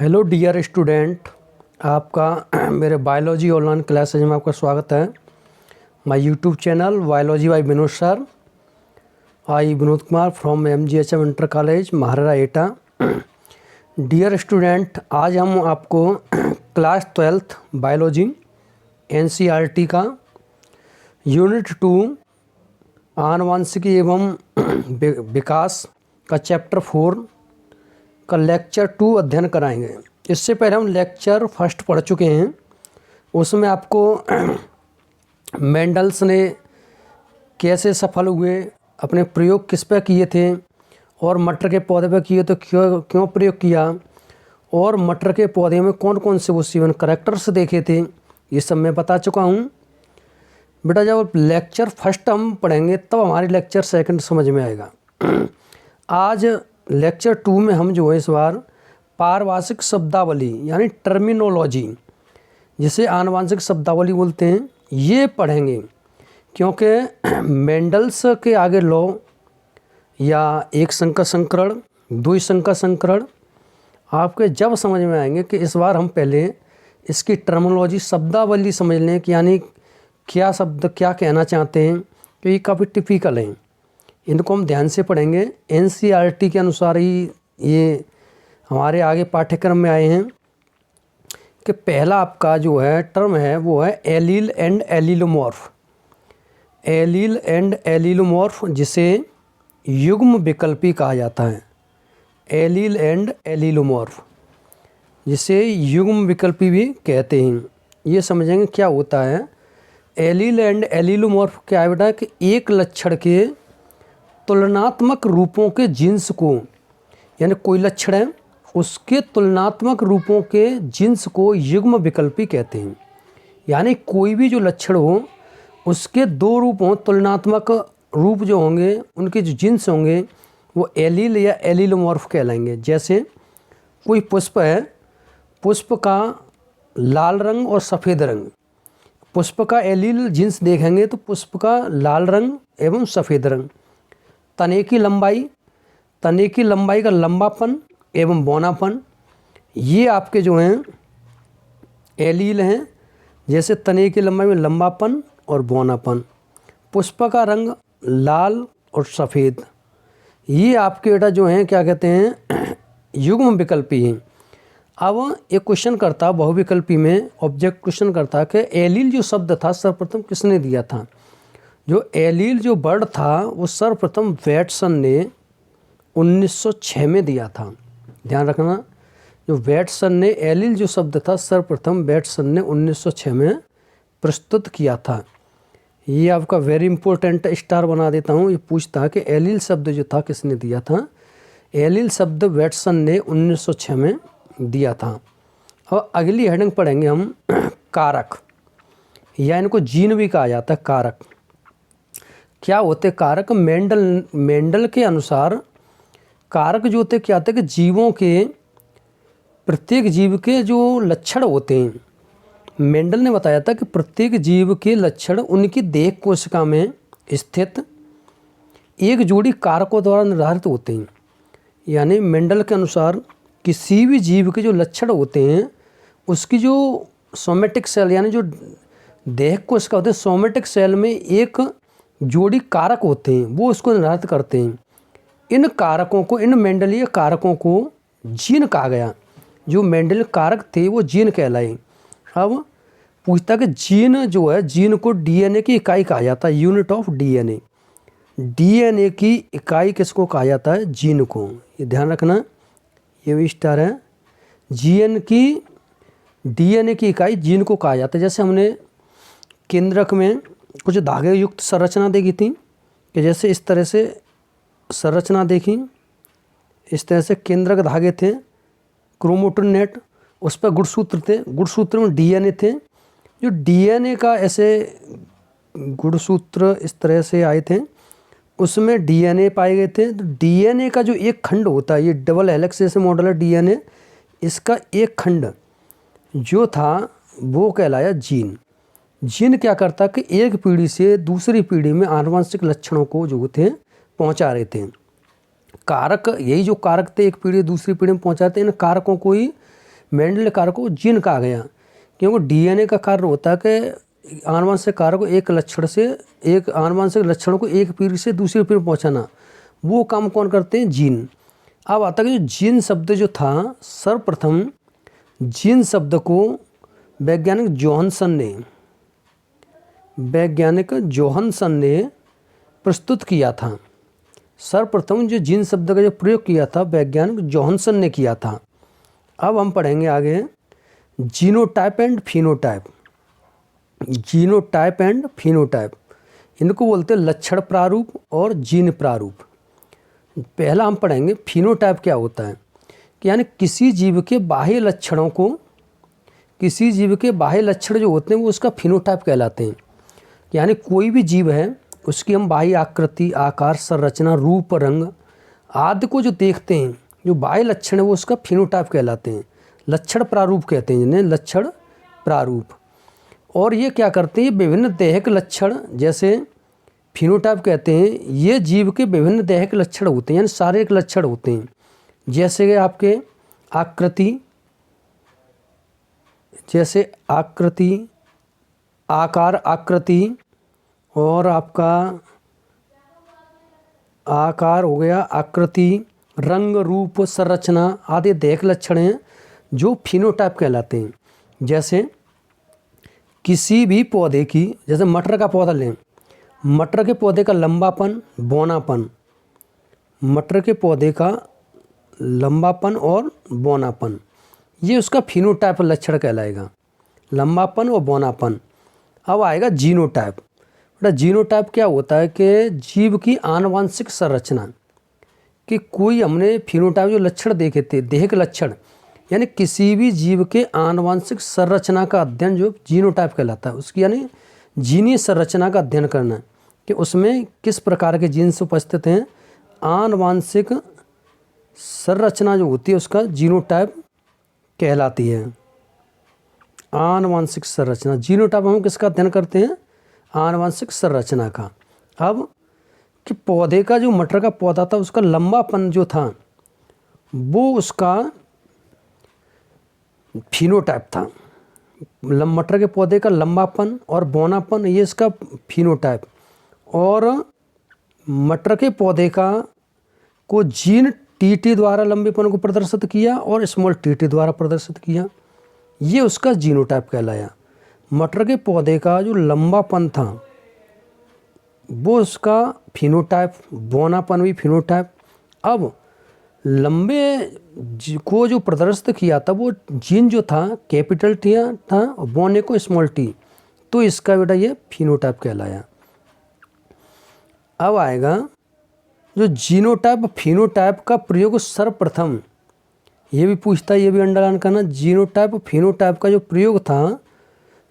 Hello dear student, आपका मेरे biology online classes में आपका स्वागत है। My YouTube channel biology by Vinod sir. I Vinod Kumar from MGHM inter college Maharaja Etah. Dear student, आज हम आपको क्लास 12th बायोलॉजी NCERT का यूनिट 2 आनुवांशिकी एवं विकास का चैप्टर 4 का लेक्चर 2 अध्ययन कराएंगे। इससे पहले हम लेक्चर 1 पढ़ चुके हैं। उसमें आपको मेंडल्स ने कैसे सफल हुए, अपने प्रयोग किस पे किए थे और मटर के पौधे पे किए तो क्यों प्रयोग किया, और मटर के पौधे में कौन कौन से वो सीवन करैक्टर्स देखे थे, ये सब मैं बता चुका हूँ। बेटा जब लेक्चर 1 हम पढ़ेंगे तब हमारे लेक्चर 2 समझ में आएगा। आज लेक्चर 2 में हम जो है इस बार पारिभाषिक शब्दावली यानी टर्मिनोलॉजी, जिसे आनुवांशिक शब्दावली बोलते हैं, ये पढ़ेंगे। क्योंकि मेंडल्स के आगे लॉ या एक संकर संकरण, द्वि संकर संकरण आपके जब समझ में आएंगे कि इस बार हम पहले इसकी टर्मिनोलॉजी शब्दावली समझ लें कि यानी क्या शब्द क्या कहना चाहते हैं, तो ये काफ़ी टिपिकल हैं। इनको हम ध्यान से पढ़ेंगे। NCERT के अनुसार ही ये हमारे आगे पाठ्यक्रम में आए हैं कि पहला आपका जो है टर्म है वो है एलील एंड एलीलोमॉर्फ। एलील एंड एलीलोमॉर्फ जिसे युग्म विकल्पी कहा जाता है। एलील एंड एलीलोमॉर्फ जिसे युग्म विकल्पी भी कहते हैं। ये समझेंगे क्या होता है। एलील एंड एलीलोमॉर्फ क्या है बेटा कि एक लक्षण के तुलनात्मक रूपों के जिन्स को, यानी कोई लक्षण है उसके तुलनात्मक रूपों के जिन्स को युग्म विकल्पी कहते हैं। यानी कोई भी जो लक्षण हो उसके 2 रूप हों, तुलनात्मक रूप जो होंगे उनके जो जिन्स होंगे वो एलील या एलीलोमॉर्फ कहलाएंगे। जैसे कोई पुष्प है, पुष्प का लाल रंग और सफ़ेद रंग, पुष्प का एलील जिन्स देखेंगे तो पुष्प का लाल रंग एवं सफ़ेद रंग। तने की लंबाई, तने की लंबाई का लंबापन एवं बौनापन, ये आपके जो हैं एलील हैं। जैसे तने की लंबाई में लंबापन और बौनापन। पुष्प का रंग लाल और सफ़ेद, ये आपके बेटा जो हैं क्या कहते हैं युग्म विकल्पी हैं। अब एक क्वेश्चन करता बहुविकल्पी में, ऑब्जेक्ट क्वेश्चन करता कि एलील जो शब्द था सर्वप्रथम किसने दिया था। जो एलील जो वर्ड था वो सर्वप्रथम वैटसन ने 1906 में दिया था। ध्यान रखना, जो वैटसन ने एलील जो शब्द था सर्वप्रथम वैटसन ने 1906 में प्रस्तुत किया था। ये आपका वेरी इंपॉर्टेंट स्टार बना देता हूँ। ये पूछता है कि एलील शब्द जो था किसने दिया था। एलील शब्द वैटसन ने 1906 में दिया था। और अगली हेडिंग पढ़ेंगे हम कारक, या इनको जीन भी कहा जाता है। कारक क्या होते कारक। मेंडल के अनुसार कारक जो होते क्या होते कि जीवों के, प्रत्येक जीव के जो लक्षण होते हैं, मेंडल ने बताया था कि प्रत्येक जीव के लक्षण उनकी देह कोशिका में स्थित एक जोड़ी कारकों द्वारा निर्धारित होते हैं। यानी मेंडल के अनुसार किसी भी जीव के जो लक्षण होते हैं उसकी जो सोमेटिक सेल यानी जो देह कोशिका होते हैं, सोमेटिक सेल में एक जोड़ी कारक होते हैं, वो उसको निर्धारित करते हैं। इन कारकों को, इन मेंडलीय कारकों को जीन कहा गया। जो मेंडल कारक थे वो जीन कहलाए। अब पूछता कि जीन जो है, जीन को DNA की इकाई कहा जाता है, यूनिट ऑफ DNA। DNA की इकाई किसको कहा जाता है, जीन को। ये ध्यान रखना, ये भी स्टार है। DNA की इकाई जीन को कहा जाता है। जैसे हमने केंद्रक में कुछ धागे युक्त संरचना देखी थी कि जैसे इस तरह से संरचना देखी, इस तरह से केंद्रक धागे थे, क्रोमोटिन नेट, उस पर गुणसूत्र थे, गुणसूत्र में DNA थे। जो DNA का ऐसे गुणसूत्र इस तरह से आए थे, उसमें DNA पाए गए थे। तो DNA का जो एक खंड होता है, ये डबल हेलिक्स जैसे मॉडल है DNA, इसका एक खंड जो था वो कहलाया जीन। जीन क्या करता कि एक पीढ़ी से दूसरी पीढ़ी में आनुवंशिक लक्षणों को जो थे पहुंचा रहे थे। कारक, यही जो कारक थे एक पीढ़ी दूसरी पीढ़ी में पहुंचाते हैं, इन कारकों को ही मेंडल कारक को जीन कहा गया, क्योंकि डीएनए का कार्य होता है कि आनुवंशिक कारक को एक लक्षण से एक आनुवंशिक लक्षण को एक पीढ़ी से दूसरी पीढ़ी पहुंचाना, वो काम कौन करते हैं? जीन। अब आता है कि जो जीन शब्द जो था, सर्वप्रथम जीन शब्द को वैज्ञानिक जोहानसन ने प्रस्तुत किया था। सर्वप्रथम जो जीन शब्द का जो प्रयोग किया था वैज्ञानिक जोहानसन ने किया था। अब हम पढ़ेंगे आगे genotype and phenotype. Genotype and phenotype, इनको बोलते हैं लक्षण प्रारूप और जीन प्रारूप। पहला हम पढ़ेंगे फिनोटाइप क्या होता है, कि यानी किसी जीव के बाह्य लक्षणों को, किसी जीव के बाह्य लक्षण जो होते हैं वो उसका फिनोटाइप कहलाते हैं। यानी कोई भी जीव है उसकी हम बाह्य आकृति, आकार, संरचना, रूप, रंग आदि को जो देखते हैं, जो बाह्य लक्षण है वो उसका फिनोटाइप कहलाते हैं। लक्षण प्रारूप कहते हैं जिन्हें, लक्षण प्रारूप। और ये क्या करते हैं? विभिन्न दैहिक लक्षण, जैसे फिनोटाइप कहते हैं, ये जीव के विभिन्न दैहिक लक्षण होते हैं, यानी शारीरिक लक्षण होते हैं। जैसे कि आपके आकृति, जैसे आकृति, आकार, आकृति, और आपका आकार हो गया, आकृति, रंग, रूप, संरचना आदि दैहिक लक्षण हैं जो फिनोटाइप कहलाते हैं। जैसे किसी भी पौधे की, जैसे मटर का पौधा लें, मटर के पौधे का लंबापन, बौनापन, मटर के पौधे का लंबापन और बौनापन, ये उसका फिनोटाइप लक्षण कहलाएगा, लंबापन और बौनापन। अब आएगा जीनोटाइप। बेटा जीनोटाइप क्या होता है कि जीव की आनुवंशिक संरचना, कि कोई हमने फिनोटाइप जो लक्षण देखे थे, दैहिक लक्षण, यानी किसी भी जीव के आनुवंशिक संरचना का अध्ययन जो जीनोटाइप कहलाता है, उसकी यानी जीनीय संरचना का अध्ययन करना, कि उसमें किस प्रकार के जीन्स उपस्थित हैं, आनुवंशिक संरचना जो होती है उसका जीनोटाइप कहलाती है। आनुवंशिक संरचना, जीनोटाइप हम किसका अध्ययन करते हैं? आनुवंशिक संरचना का। अब कि पौधे का जो मटर का पौधा था उसका लंबापन जो था वो उसका फिनोटाइप था। मटर के पौधे का लंबापन और बौनापन, ये इसका फिनोटाइप। और मटर के पौधे का को जीन टीटी द्वारा लंबेपन को प्रदर्शित किया और स्मॉल टीटी द्वारा प्रदर्शित किया, ये उसका जीनोटाइप कहलाया। मटर के पौधे का जो लंबापन था वो उसका फिनोटाइप, बौनापन भी फिनोटाइप। अब लंबे को जो प्रदर्शित किया था वो जीन जो था कैपिटल टी था और बौने को स्मॉल टी, तो इसका बेटा ये फिनोटाइप कहलाया। अब आएगा जो जीनोटाइप फिनोटाइप का प्रयोग सर्वप्रथम, ये भी पूछता है, ये भी अंडरलाइन करना, जीनोटाइप फिनोटाइप का जो प्रयोग था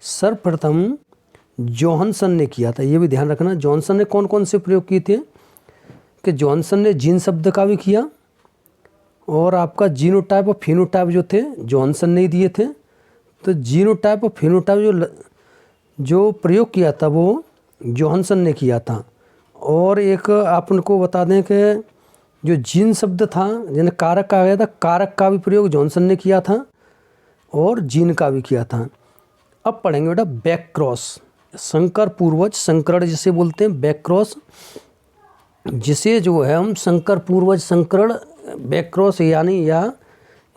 सर्वप्रथम जोहानसन ने किया था। ये भी ध्यान रखना, जॉनसन ने कौन कौन से प्रयोग किए थे, कि जॉनसन ने जीन शब्द का भी किया और आपका जीनोटाइप और फिनोटाइप जो थे जॉनसन ने ही दिए थे। तो जीनोटाइप और फिनोटाइप जो प्रयोग किया था वो जोहानसन ने किया था। और एक आप उनको बता दें कि जो जीन शब्द था जिन्हें कारक कहा गया था, कारक का भी प्रयोग जॉनसन ने किया था और जीन का भी किया था। अब पढ़ेंगे बेटा बैक क्रॉस, संकर पूर्वज संकरण जिसे बोलते हैं, बैक क्रॉस, जिसे जो है हम संकर पूर्वज संकरण बैक क्रॉस यानी या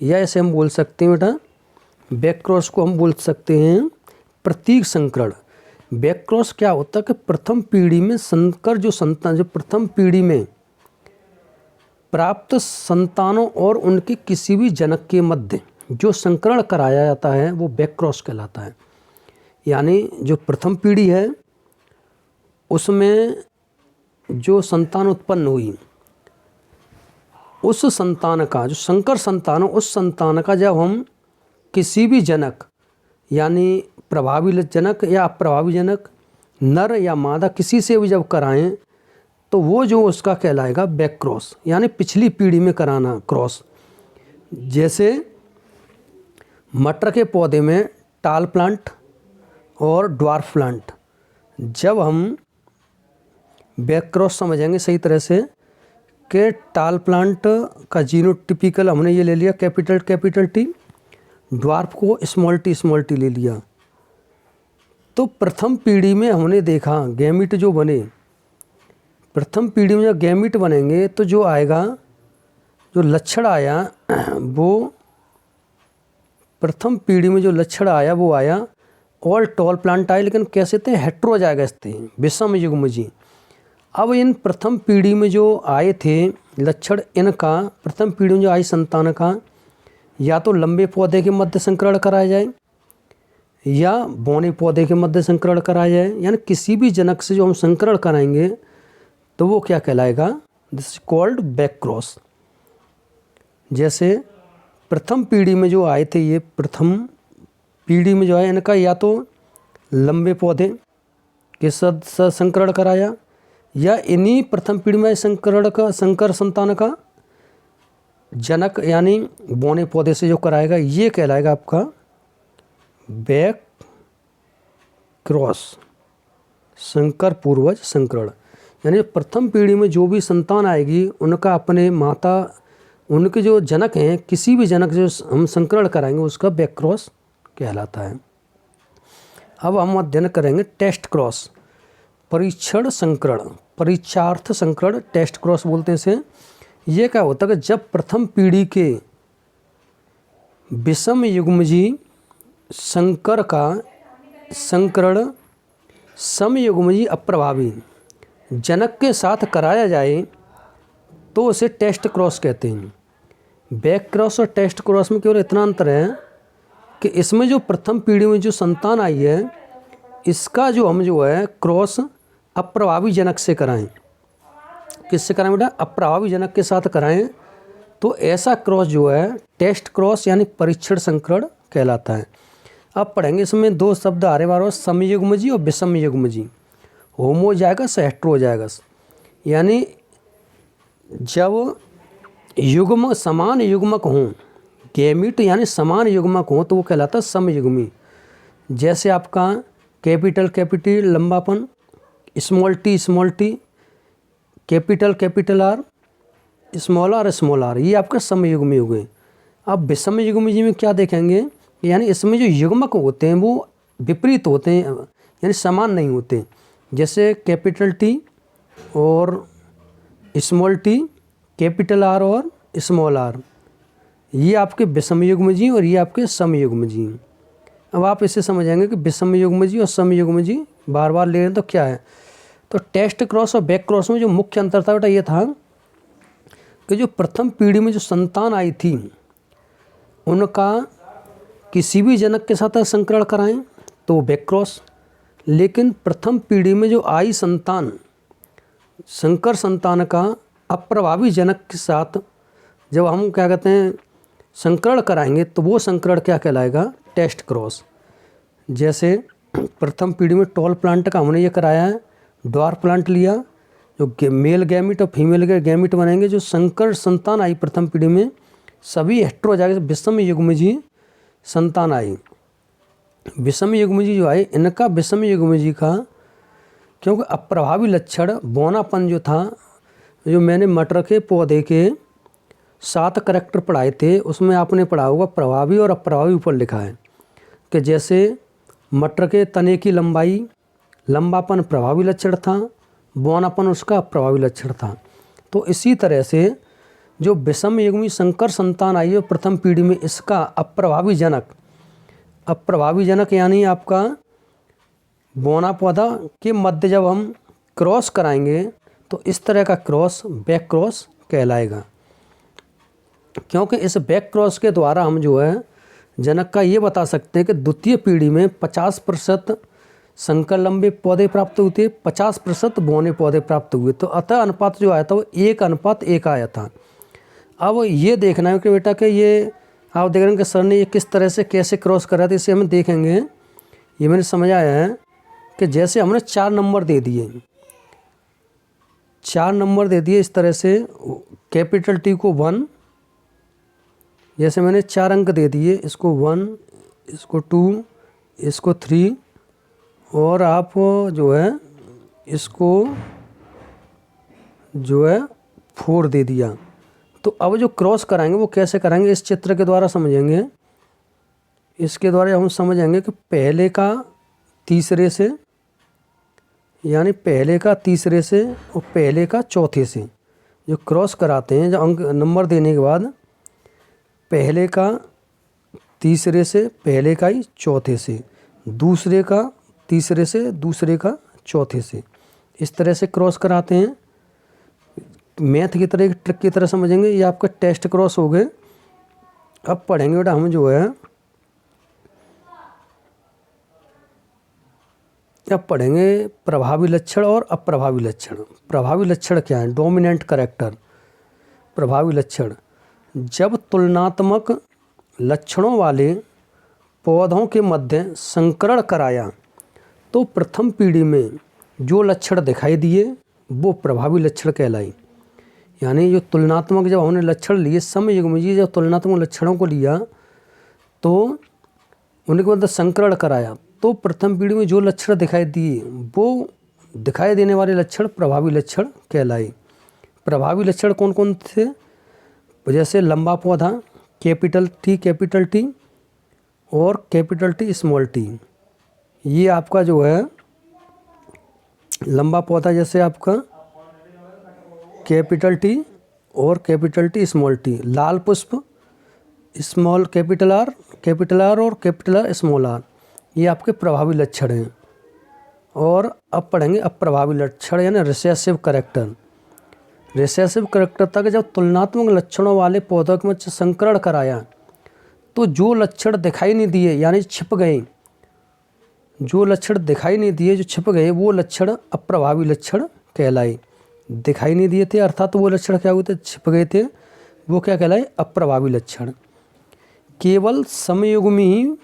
ऐसे हम बोल सकते हैं बेटा, बैक क्रॉस को हम बोल सकते हैं प्रतीक संकरण। बैक क्रॉस क्या होता है कि प्रथम पीढ़ी में संकर जो संतान, जो प्रथम पीढ़ी में प्राप्त संतानों और उनके किसी भी जनक के मध्य जो संकरण कराया जाता है वो बैक क्रॉस कहलाता है। यानी जो प्रथम पीढ़ी है उसमें जो संतान उत्पन्न हुई, उस संतान का जो संकर संतान हो, उस संतान का जब हम किसी भी जनक यानी प्रभावी जनक या अप्रभावी जनक, नर या मादा, किसी से भी जब कराएं तो वो जो उसका कहलाएगा बैक क्रॉस, यानी पिछली पीढ़ी में कराना क्रॉस। जैसे मटर के पौधे में टाल प्लांट और ड्वार्फ प्लांट, जब हम बैक क्रॉस समझेंगे सही तरह से कि टाल प्लांट का जीनोटिपिकल हमने ये ले लिया कैपिटल टी, ड्वार्फ को स्मॉल टी ले लिया। तो प्रथम पीढ़ी में हमने देखा गैमीट जो बने, प्रथम पीढ़ी में जब गैमीट बनेंगे तो जो आएगा, जो लक्षण आया वो प्रथम पीढ़ी में जो लक्षण आया वो आया ऑल टॉल प्लांट आए, लेकिन कैसे थे, हेट्रोजाइगस थे, विषम युग्मजी। अब इन प्रथम पीढ़ी में जो आए थे लक्षण, इनका प्रथम पीढ़ी में जो आई संतान का या तो लंबे पौधे के मध्य संकरण कराया जाए या बौने पौधे के मध्य संकरण कराया जाए, यानी किसी भी जनक से जो हम संकरण कराएंगे तो वो क्या कहलाएगा, this is called back cross. जैसे प्रथम पीढ़ी में जो आए थे, ये प्रथम पीढ़ी में जो है इनका या तो लंबे पौधे के साथ संकरण कराया या इन्हीं प्रथम पीढ़ी में संकरण का संकर संतान का जनक यानी बौने पौधे से जो कराएगा, ये कहलाएगा आपका बैक क्रॉस, संकर पूर्वज संकरण। यानी प्रथम पीढ़ी में जो भी संतान आएगी उनका अपने माता, उनके जो जनक हैं, किसी भी जनक जो हम संकरण कराएंगे उसका बैक क्रॉस कहलाता है। अब हम अध्ययन करेंगे टेस्ट क्रॉस, परीक्षण संकरण, परीक्षार्थ संकरण, टेस्ट क्रॉस बोलते हैं इसे। ये क्या होता है कि जब प्रथम पीढ़ी के विषम युग्मजी संकर का संकरण समयुग्मजी अप्रभावी जनक के साथ कराया जाए तो उसे टेस्ट क्रॉस कहते हैं। बैक क्रॉस और टेस्ट क्रॉस में केवल इतना अंतर है कि इसमें जो प्रथम पीढ़ी में जो संतान आई है इसका जो हम जो है क्रॉस अप्रभावी जनक से कराएं। किससे कराएं बेटा, अप्रभावी जनक के साथ कराएं तो ऐसा क्रॉस जो है टेस्ट क्रॉस यानी परीक्षण संकरण कहलाता है। अब पढ़ेंगे इसमें दो शब्द आ रहे बार, समयुग्मजी और विषम युग्मजी। होमोजाइगस हेट्रोजाइगस, यानी जब युग्म समान युग्मक हों, गैमीट यानी समान युग्मक हों तो वो कहलाता है समयुग्मी। जैसे आपका कैपिटल कैपिटी लंबापन, small T capital R, small R, ये आपका समयुग्मी हो गए। अब विषम युग्मी में क्या देखेंगे, यानी इसमें जो युग्मक होते हैं वो विपरीत होते हैं, यानी समान नहीं होते। जैसे कैपिटल टी और स्मॉल टी, कैपिटल आर और स्मॉल आर, ये आपके विषम युग्मजी और ये आपके समयुग्मजी। अब आप इसे समझेंगे कि विषम युग्मजी और समयुग्मजी बार बार ले रहे हैं तो क्या है। तो टेस्ट क्रॉस और बैक क्रॉस में जो मुख्य अंतर था बेटा ये था कि जो प्रथम पीढ़ी में जो संतान आई थी उनका किसी भी जनक के साथ संकरण कराएं तो बैक क्रॉस, लेकिन प्रथम पीढ़ी में जो आई संतान, संकर संतान का अप्रभावी जनक के साथ जब हम क्या कहते हैं संकरण कराएंगे तो वो संकरण क्या कहलाएगा, टेस्ट क्रॉस। जैसे प्रथम पीढ़ी में टॉल प्लांट का हमने ये कराया है, ड्वार्फ प्लांट लिया, जो मेल गैमिट और फीमेल गैमिट बनेंगे। जो संकर संतान आई प्रथम पीढ़ी में सभी हेट्रोजाइगस विषम युग्मजी संतान आई। विषम युग्मजी जो आए इनका विषम युग्मजी का क्योंकि अप्रभावी लक्षण बौनापन जो था, जो मैंने मटर के पौधे के 7 करैक्टर पढ़ाए थे उसमें आपने पढ़ा होगा प्रभावी और अप्रभावी ऊपर लिखा है कि जैसे मटर के तने की लंबापन प्रभावी लक्षण था, बौनापन उसका अप्रभावी लक्षण था। तो इसी तरह से जो विषम युग्मी संकर संतान आई है प्रथम पीढ़ी में, इसका अप्रभावी जनक यानी आपका बौना पौधा के मध्य जब हम क्रॉस कराएंगे तो इस तरह का क्रॉस बैक क्रॉस कहलाएगा। क्योंकि इस बैक क्रॉस के द्वारा हम जो है जनक का ये बता सकते हैं कि द्वितीय पीढ़ी में 50% संकर लंबे पौधे प्राप्त हुए थे, 50% बौने पौधे प्राप्त हुए। तो अतः अनुपात जो आया था वो 1:1 आया था। अब ये देखना है कि बेटा कि ये आप देख रहे हैं कि सर ने ये किस तरह से कैसे क्रॉस करा था, इसे हम देखेंगे। ये मैंने समझाया है कि जैसे हमने 4 नंबर दे दिए, 4 नंबर दे दिए इस तरह से, कैपिटल टी को 1, जैसे मैंने 4 अंक दे दिए, इसको 1, इसको 2, इसको 3 और आप जो है इसको जो है 4 दे दिया। तो अब जो क्रॉस कराएंगे वो कैसे कराएंगे इस चित्र के द्वारा समझेंगे। इसके द्वारा हम समझेंगे कि पहले का तीसरे से, यानी पहले का तीसरे से और पहले का चौथे से जो क्रॉस कराते हैं, जो अंक नंबर देने के बाद पहले का तीसरे से, पहले का ही चौथे से, दूसरे का तीसरे से, दूसरे का चौथे से, इस तरह से क्रॉस कराते हैं। मैथ की तरह, ट्रिक की तरह समझेंगे। ये आपके टेस्ट क्रॉस हो गए। अब पढ़ेंगे बेटा हम जो है, अब पढ़ेंगे प्रभावी लक्षण और अप्रभावी लक्षण। प्रभावी लक्षण क्या है? Dominant character. प्रभावी लक्षण, जब तुलनात्मक लक्षणों वाले पौधों के मध्य संकरण कराया तो प्रथम पीढ़ी में जो लक्षण दिखाई दिए वो प्रभावी लक्षण कहलाई। यानी जो तुलनात्मक, जब हमने लक्षण लिए समय युग में, जी जब तुलनात्मक लक्षणों को लिया तो उनके मध्य संकरण कराया तो प्रथम पीढ़ी में जो लक्षण दिखाई दिए वो दिखाई देने वाले लक्षण प्रभावी लक्षण कहलाए। प्रभावी लक्षण कौन कौन थे? जैसे लंबा पौधा, कैपिटल टी और कैपिटल टी स्मॉल टी। ये आपका जो है लंबा पौधा, जैसे आपका कैपिटल टी और कैपिटल टी स्मॉल टी। लाल पुष्प, स्मॉल कैपिटल आर और कैपिटल आर स्मॉल आर, ये आपके प्रभावी लक्षण हैं। और अब पढ़ेंगे अप्रभावी लक्षण, यानी रिसेसिव कैरेक्टर। रिसेसिव कैरेक्टर तक जब तुलनात्मक लक्षणों वाले पौधों के मध्य संकरण कराया तो जो लक्षण दिखाई नहीं दिए, यानी छिप गए, जो लक्षण दिखाई नहीं दिए, जो छिप गए, वो लक्षण अप्रभावी लक्षण कहलाए। दिखाई नहीं दिए थे अर्थात वो लक्षण क्या हुए थे? छिप गए थे, वो क्या कहलाए? अप्रभावी लक्षण। केवल समयुग्मी ही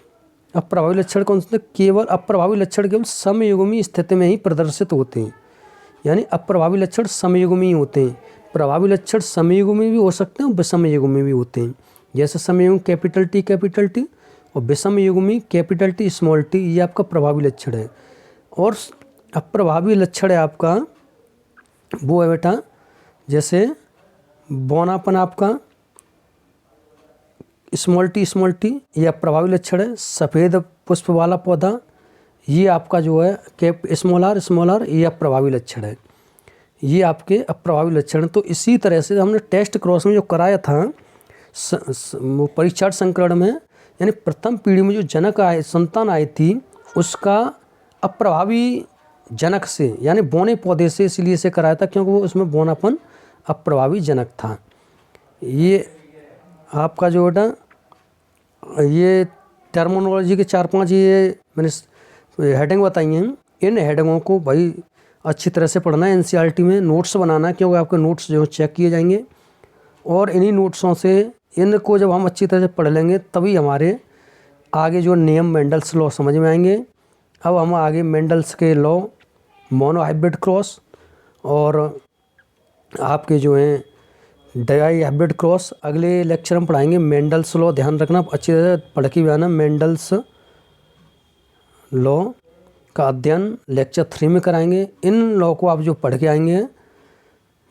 अप्रभावी लक्षण कौन से? केवल अप्रभावी लक्षण केवल समयुग्मी स्थिति में ही प्रदर्शित होते हैं। यानी अप्रभावी लक्षण समयुग्मी होते हैं। प्रभावी लक्षण समयुग्मी भी हो सकते हैं और विषमयुग्मी भी होते हैं। जैसे समयुग्मी कैपिटल टी और विषमयुग्मी कैपिटल टी स्मॉल टी, ये आपका प्रभावी लक्षण है। और अप्रभावी लक्षण है आपका वो है बेटा, जैसे बौनापन आपका स्मॉल टी, ये अप्रभावी लक्षण है। सफ़ेद पुष्प वाला पौधा, ये आपका जो है कैप स्मॉल आर, ये अप्रभावी लक्षण है। ये आपके अप्रभावी लक्षण। तो इसी तरह से हमने टेस्ट क्रॉस में जो कराया था परीक्षार्थ संकरण में, यानी प्रथम पीढ़ी में जो जनक आए, संतान आई थी, उसका अप्रभावी जनक से, यानी बौने पौधे से इसलिए से कराया था क्योंकि वो उसमें बौनापन अप्रभावी जनक था। ये आपका जो बेटा ये टर्मिनोलॉजी के 4-5 ये मैंने हेडिंग बताई हैं। इन हेडिंगों को भाई अच्छी तरह से पढ़ना है। एनसीईआरटी में नोट्स बनाना है, क्योंकि आपके नोट्स जो चेक किए जाएंगे और इन्हीं नोट्सों से इनको जब हम अच्छी तरह से पढ़ लेंगे तभी हमारे आगे जो नियम मेंडल्स लॉ समझ में आएंगे। अब हम आगे मेंडल्स के लॉ, मोनो हाइब्रिड क्रॉस और आपके जो हैं डाई हाइब्रिड क्रॉस अगले लेक्चर में पढ़ाएंगे। मेंडल्स लॉ ध्यान रखना, अच्छी तरह से पढ़ के भी आना। मेंडल्स लॉ का अध्ययन लेक्चर 3 में कराएंगे। इन लॉ को आप जो पढ़ के आएंगे,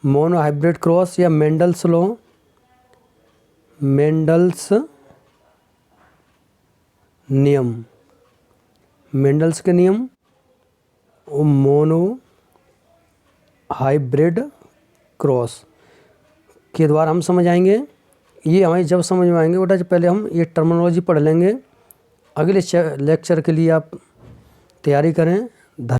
मोनो हाइब्रिड क्रॉस या मेंडल्स लॉ, मेंडल्स नियम, मेंडल्स के नियम और मोनो हाइब्रिड क्रॉस के द्वारा हम समझ आएंगे। ये हमें जब समझ में आएंगे बेटा, पहले हम ये टर्मिनोलॉजी पढ़ लेंगे। अगले लेक्चर के लिए आप तैयारी करें।